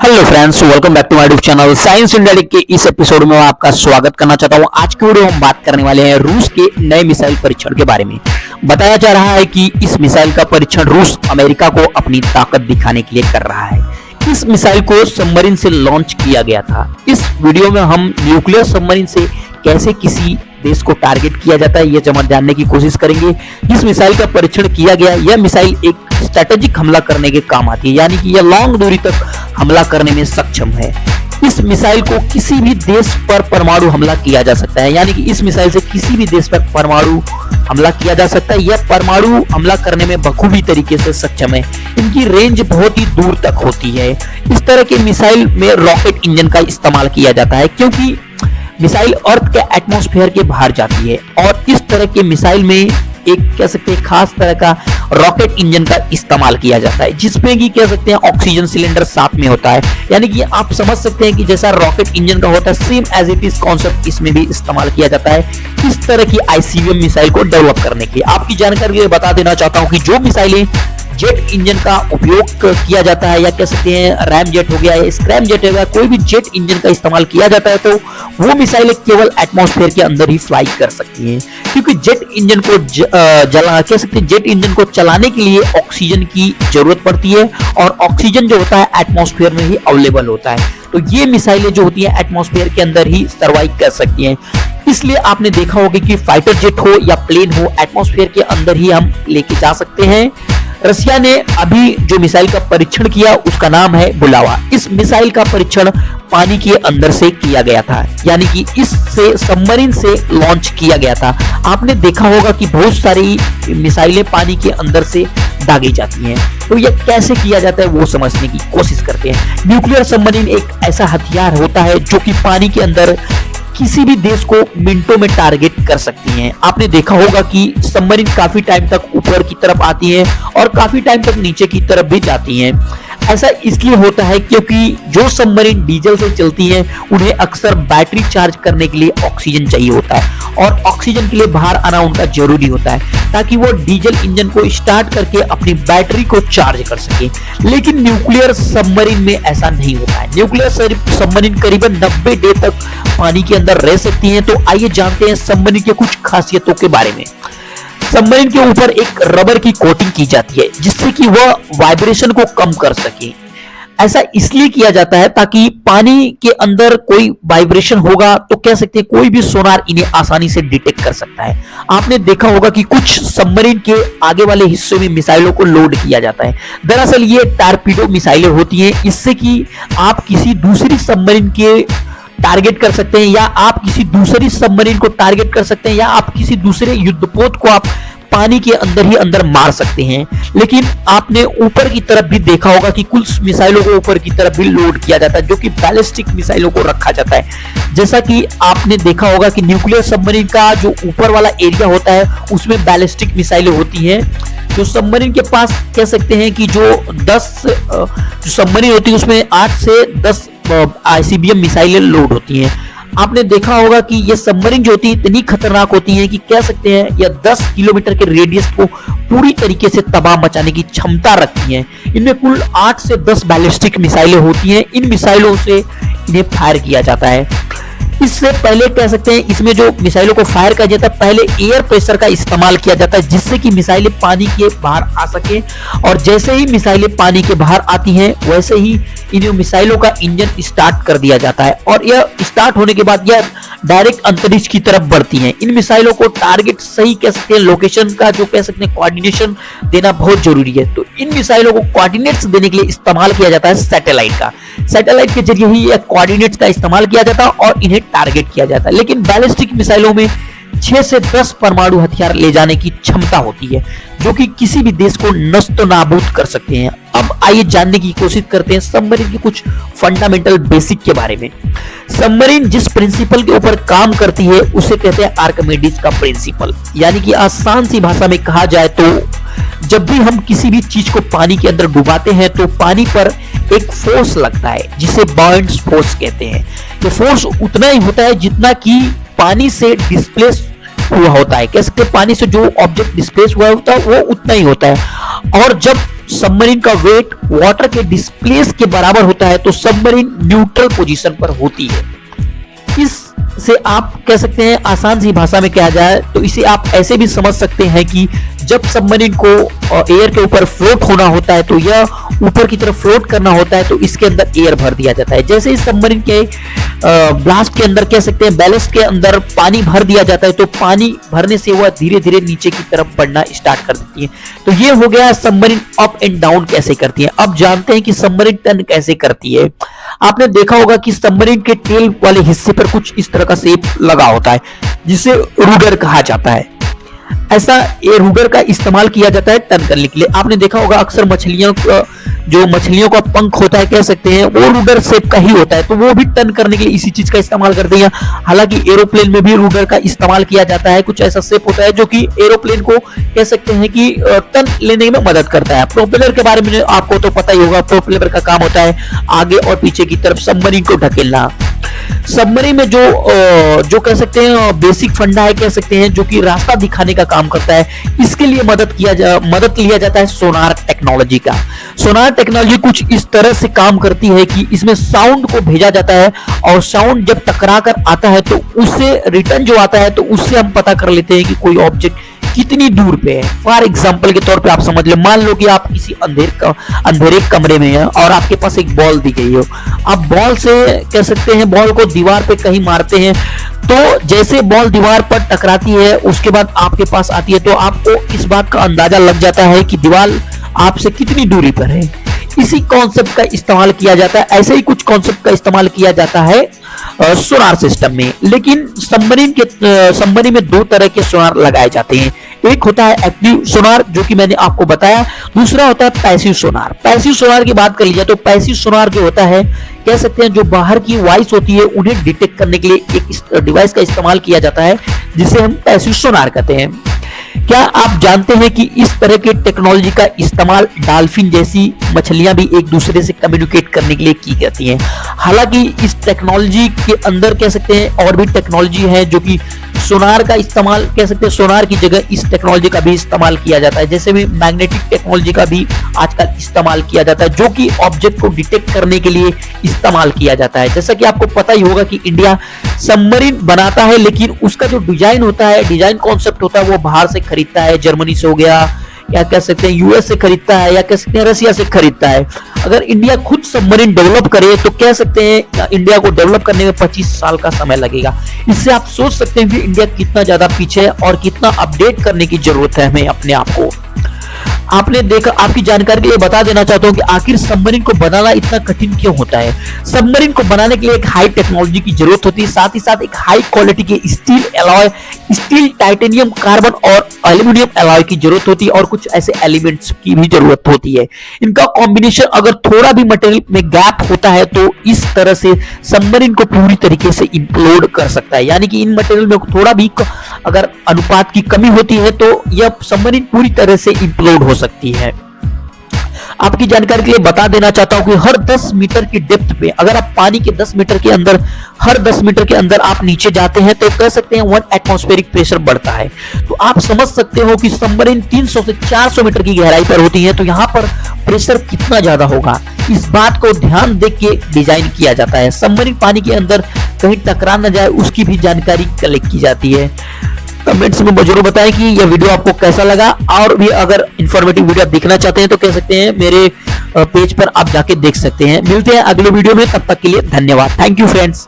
Hello friends, welcome back to my YouTube channel science India के इस episode में मैं आपका स्वागत करना चाहता हूं। आज की वीडियो में हम बात करने वाले हैं रूस के नए मिसाइल परीक्षण के बारे में। बताया जा रहा है कि इस मिसाइल का परीक्षण रूस अमेरिका को अपनी ताकत दिखाने के लिए कर रहा है। इस मिसाइल को सबमरीन से लॉन्च किया गया था। इस वीडियो में हम न्यूक्लियर सबमरीन से कैसे किसी देश को टारगेट किया जाता है यह जानने की कोशिश करेंगे। जिस मिसाइल का परीक्षण किया गया, यह मिसाइल एक स्ट्रेटेजिक हमला करने के काम आती है, यानी कि यह लॉन्ग दूरी तक हमला करने में सक्षम है। इस मिसाइल को किसी भी देश पर परमाणु हमला किया जा सकता है, यानी कि इस मिसाइल से किसी भी देश पर परमाणु हमला किया जा सकता है। यह परमाणु हमला करने में बखूबी तरीके से सक्षम है। इनकी रेंज बहुत ही दूर तक होती है। इस तरह के मिसाइल में रॉकेट इंजन का इस्तेमाल किया जाता है, क्योंकि मिसाइल अर्थ के एटमॉस्फेयर के बाहर जाती है और इस तरह के मिसाइल में एक कह सकते हैं खास तरह का रॉकेट इंजन का इस्तेमाल किया जाता है, जिसमें कि कह सकते हैं ऑक्सीजन सिलेंडर साथ में होता है। यानी कि आप समझ सकते हैं कि जैसा रॉकेट इंजन का होता है, same as it is concept इसमें भी इस्तेमाल किया जाता है इस तरह की आईसीबीएम मिसाइल को डेवलप करने के लिए। आपकी जानकारी के लिए बता देना चाहता हूं कि जो मिसाइलें जेट इंजन का उपयोग किया जाता है, या कह सकते हैं रैम जेट हो गया या स्क्रैम जेट हो गया, कोई भी जेट इंजन का इस्तेमाल किया जाता है, तो वो मिसाइलें केवल एटमॉस्फेयर के अंदर ही फ्लाई कर सकती हैं। क्योंकि जेट इंजन को कह सकते हैं जेट इंजन को चलाने के लिए ऑक्सीजन की जरूरत पड़ती है, और ऑक्सीजन जो होता है एटमॉस्फेयर में ही अवेलेबल होता है। तो ये मिसाइलें जो होती हैं एटमॉस्फेयर के अंदर ही सर्वाइव कर सकती हैं। इसलिए आपने देखा होगा कि फाइटर जेट हो या प्लेन हो, एटमॉस्फेयर के अंदर ही हम लेके जा सकते हैं। रसिया ने अभी जो मिसाइल का परीक्षण किया उसका नाम है बुलावा। इस मिसाइल का परीक्षण पानी के अंदर से किया गया था, यानी कि इससे सबमरीन से लॉन्च किया गया था। आपने देखा होगा कि बहुत सारी मिसाइलें पानी के अंदर से दागी जाती हैं, तो यह कैसे किया जाता है वो समझने की कोशिश करते हैं। न्यूक्लियर सबमरीन एक ऐसा हथियार होता है जो कि पानी के अंदर किसी भी देश को मिनटों में टारगेट कर सकती हैं। आपने देखा होगा कि सबमरीन काफी टाइम तक ऊपर की तरफ आती है और काफी टाइम तक नीचे की तरफ भी जाती हैं। ऐसा इसलिए होता है क्योंकि जो सबमरीन डीजल से चलती हैं उन्हें अक्सर बैटरी चार्ज करने के लिए ऑक्सीजन चाहिए होता है, और ऑक्सीजन के लिए बाहर आना उनका जरूरी होता है ताकि वो डीजल इंजन को स्टार्ट करके अपनी बैटरी को चार्ज कर सके। लेकिन न्यूक्लियर सबमरीन में ऐसा नहीं होता है। न्यूक्लियर सबमरीन करीबन 90 डे तक पानी के अंदर रह सकती हैं। तो आइए जानते हैं सबमरीन के कुछ खासियतों के बारे में। सबमरीन के ऊपर एक रबर की कोटिंग की जाती है, जिससे कि वह वाइब्रेशन को कम कर सके। ऐसा इसलिए किया जाता है ताकि पानी के अंदर कोई वाइब्रेशन होगा तो कह सकते हैं कोई भी सोनार इन्हें आसानी से डिटेक्ट कर सकता है। आपने देखा होगा कि कुछ सबमरीन के आगे वाले हिस्से में मिसाइलों को लोड किया जाता है। दरअसल ये टॉर्पीडो मिसाइलें होती हैं, इससे कि आप किसी दूसरी सबमरीन के टारगेट कर सकते हैं, या आप किसी दूसरी सबमरीन को टारगेट कर सकते हैं, या आप किसी दूसरे युद्धपोत को आप पानी के अंदर ही अंदर मार सकते हैं। लेकिन आपने ऊपर की तरफ भी देखा होगा कि कुछ मिसाइलों को ऊपर की तरफ भी लोड किया जाता है, जो कि बैलिस्टिक मिसाइलों को रखा जाता है। जैसा कि आपने देखा होगा कि न्यूक्लियर सबमरीन का जो ऊपर वाला एरिया होता है उसमें बैलिस्टिक मिसाइलें होती हैं। जो सबमरीन के पास कह सकते हैं कि जो 10 जो सबमरीन होती है उसमें 8 से 10 आईसीबीएम मिसाइलें लोड होती हैं। आपने देखा होगा कि ये सबमरीन जो होती है इतनी खतरनाक होती है कि कह सकते हैं यह 10 किलोमीटर के रेडियस को पूरी तरीके से तबाह मचाने की क्षमता रखती हैं। इनमें कुल 8 से 10 बैलिस्टिक मिसाइलें होती हैं। इन मिसाइलों से इन्हें फायर किया जाता है। इससे पहले कह सकते हैं इसमें जो मिसाइलों को फायर किया जाता है, पहले एयर प्रेशर का इस्तेमाल किया जाता है, जिससे कि मिसाइलें पानी के बाहर आ सके। और जैसे ही मिसाइलें पानी के बाहर आती हैं वैसे ही इन मिसाइलों का इंजन स्टार्ट कर दिया जाता है, और यह स्टार्ट होने के बाद यह डायरेक्ट अंतरिक्ष की तरफ बढ़ती हैं। इन मिसाइलों को टारगेट सही कह सकते हैं लोकेशन का जो कह सकते हैं कोऑर्डिनेशन देना बहुत जरूरी है। तो इन मिसाइलों को कोऑर्डिनेट्स देने के लिए इस्तेमाल किया जाता है सैटेलाइट का। सैटेलाइट के जरिए ही यह कोऑर्डिनेट्स का इस्तेमाल किया जाता है और इन्हें टारगेट किया जाता है। लेकिन बैलिस्टिक मिसाइलों में 6 से 10 परमाणु हथियार ले जाने की क्षमता होती है, जो कि किसी भी देश को नष्ट नाबूद कर सकते हैं। अब आइए जानने की कोशिश करते हैं सबमरीन के कुछ फंडामेंटल बेसिक के बारे में। सबमरीन जिस प्रिंसिपल के ऊपर काम करती है उसे कहते हैं आर्किमिडीज का प्रिंसिपल। यानी कि आसान सी भाषा में कहा जाए तो जब भी हम किसी भी चीज को पानी के अंदर डुबाते हैं तो पानी पर एक फोर्स लगता है, जिसे बाउंस फोर्स कहते हैं। तो फोर्स उतना ही होता है जितना कि पानी से डिस्प्लेस हुआ होता है। कह सकते हैं पानी से जो ऑब्जेक्ट डिस्प्लेस हुआ होता है वो उतना ही होता है। और जब सबमरीन का वेट वाटर के डिस्प्लेस के बराबर होता है तो सबमरीन न्यूट्रल पोजीशन पर होती है। इससे आप कह सकते हैं, आसान सी भाषा में कहा जाए तो इसे आप ऐसे भी समझ सकते हैं कि जब सबमरीन को एयर के ऊपर फ्लोट होना होता है तो यह ऊपर की तरफ फ्लोट करना होता है तो इसके अंदर एयर भर दिया जाता है। जैसे इस सबमरीन के ब्लास्ट के अंदर कह सकते हैं बैलेस्ट के अंदर पानी भर दिया जाता है तो पानी भरने से वह धीरे धीरे नीचे की तरफ बढ़ना स्टार्ट कर देती है। तो ये हो गया सबमरीन अप एंड डाउन कैसे करती है। अब जानते हैं कि सबमरीन टर्न कैसे करती है। आपने देखा होगा कि सबमरीन के टेल वाले हिस्से पर कुछ इस तरह का शेप लगा होता है जिसे रूडर कहा जाता है। ऐसा ये रूडर का इस्तेमाल किया जाता है टर्न करने के लिए। आपने देखा होगा अक्सर मछलियों का पंख होता है कह सकते हैं वो रूडर शेप का ही होता है तो वो भी टर्न करने के लिए इसी चीज का इस्तेमाल करते हैं। हालांकि एरोप्लेन में भी रूडर का इस्तेमाल किया जाता है। कुछ ऐसा शेप होता है जो कि एरोप्लेन को कह सकते हैं कि टर्न लेने में मदद करता है। प्रोपेलर के बारे में आपको तो पता ही होगा, प्रोपेलर का काम होता है आगे और पीछे की तरफ सबमरीन को ढकेलना। सबमरीन में जो कह सकते हैं बेसिक फंडा है कह सकते हैं जो कि रास्ता दिखाने का काम करता है। इसके लिए मदद लिया जाता है सोनार टेक्नोलॉजी का। सोनार टेक्नोलॉजी कुछ इस तरह से काम करती है कि इसमें साउंड को भेजा जाता है और साउंड जब टकरा कर आता है तो उससे रिटर्न जो आता है तो उससे हम पता कर लेते हैं कि कोई ऑब्जेक्ट कितनी दूर पे है। फॉर एग्जाम्पल के तौर पे आप समझ ले, मान लो कि आप किसी अंधेरे कमरे में हैं और आपके पास एक बॉल दी गई हो। आप बॉल से कह सकते हैं बॉल को दीवार पे कहीं मारते हैं तो जैसे बॉल दीवार पर टकराती है उसके बाद आपके पास आती है तो आपको इस बात का अंदाजा लग जाता है कि दीवार आपसे कितनी दूरी पर है। इसी कॉन्सेप्ट का इस्तेमाल किया जाता है। ऐसे ही कुछ कॉन्सेप्ट का इस्तेमाल किया जाता है सोनार सिस्टम में। लेकिन सबमरीन में दो तरह के सोनार लगाए जाते हैं। एक होता है एक्टिव सोनार जो कि मैंने आपको बताया, दूसरा होता है पैसिव सोनार। पैसिव सोनार की बात कर लीजिए तो पैसिव सोनार जो होता है कह सकते हैं जो बाहर की वॉइस होती है उन्हें डिटेक्ट करने के लिए एक डिवाइस का इस्तेमाल किया जाता है जिसे हम पैसिव सोनार कहते हैं। क्या आप जानते हैं कि इस तरह के टेक्नोलॉजी का इस्तेमाल डॉल्फिन जैसी मछलियां भी एक दूसरे से कम्युनिकेट करने के लिए की जाती हैं। हालांकि इस टेक्नोलॉजी के अंदर कह सकते हैं और भी टेक्नोलॉजी है जो कि सोनार का इस्तेमाल कह सकते हैं सोनार की जगह इस टेक्नोलॉजी का भी इस्तेमाल किया जाता है। जैसे भी मैग्नेटिक टेक्नोलॉजी का भी आजकल इस्तेमाल किया जाता है जो कि ऑब्जेक्ट को डिटेक्ट करने के लिए इस्तेमाल किया जाता है। जैसा कि आपको पता ही होगा कि इंडिया सबमरीन बनाता है लेकिन उसका जो डिजाइन होता है, डिजाइन कॉन्सेप्ट होता है वो बाहर से खरीदता है, जर्मनी से हो गया या कह सकते हैं यूएस से खरीदता है या कह सकते हैं रसिया से खरीदता है। अगर इंडिया खुद सबमरीन डेवलप करे तो कह सकते हैं इंडिया को डेवलप करने में 25 साल का समय लगेगा। इससे आप सोच सकते हैं कि इंडिया कितना ज्यादा पीछे है और कितना अपडेट करने की जरूरत है हमें अपने आप को। आपने देखा, आपकी जानकारी के लिए बता देना चाहता हूं कि आखिर सबमरीन को बनाना इतना कठिन क्यों होता है। सबमरीन को बनाने के लिए एक हाई टेक्नोलॉजी की जरूरत होती है, साथ ही साथ एक हाई क्वालिटी के steel alloy, steel, titanium, carbon और एल्यूमिनियम एलॉय की जरूरत होती है और कुछ ऐसे एलिमेंट्स की भी जरूरत होती है। इनका कॉम्बिनेशन अगर थोड़ा भी मटेरियल में गैप होता है तो इस तरह से सबमरीन को पूरी तरीके से इंप्लोड कर सकता है। यानी कि इन मटेरियल में थोड़ा भी अगर अनुपात की कमी होती है तो यह सबमरीन पूरी तरह से इंप्लोड हो सकती है। आपकी जानकारी के लिए बता देना चाहता हूं कि हर 10 मीटर की डेप्थ पे अगर आप पानी के 10 मीटर के अंदर हर 10 मीटर के अंदर आप नीचे जाते हैं तो कह सकते हैं 1 एटमॉस्फेरिक प्रेशर बढ़ता है। तो आप समझ सकते हो कि सबमरीन 300 से 400 मीटर की गहराई पर होती है तो यहां पर प्रेशर कितना ज्यादा होगा, इस बात को ध्यान देख के डिजाइन किया जाता है। सबमरीन पानी के अंदर कहीं टकरा न जाए उसकी भी जानकारी कलेक्ट की जाती है। कमेंट्स में जरूर बताएं कि यह वीडियो आपको कैसा लगा और भी अगर इंफॉर्मेटिव वीडियो आप देखना चाहते हैं तो कह सकते हैं मेरे पेज पर आप जाके देख सकते हैं। मिलते हैं अगले वीडियो में, तब तक के लिए धन्यवाद। Thank you friends.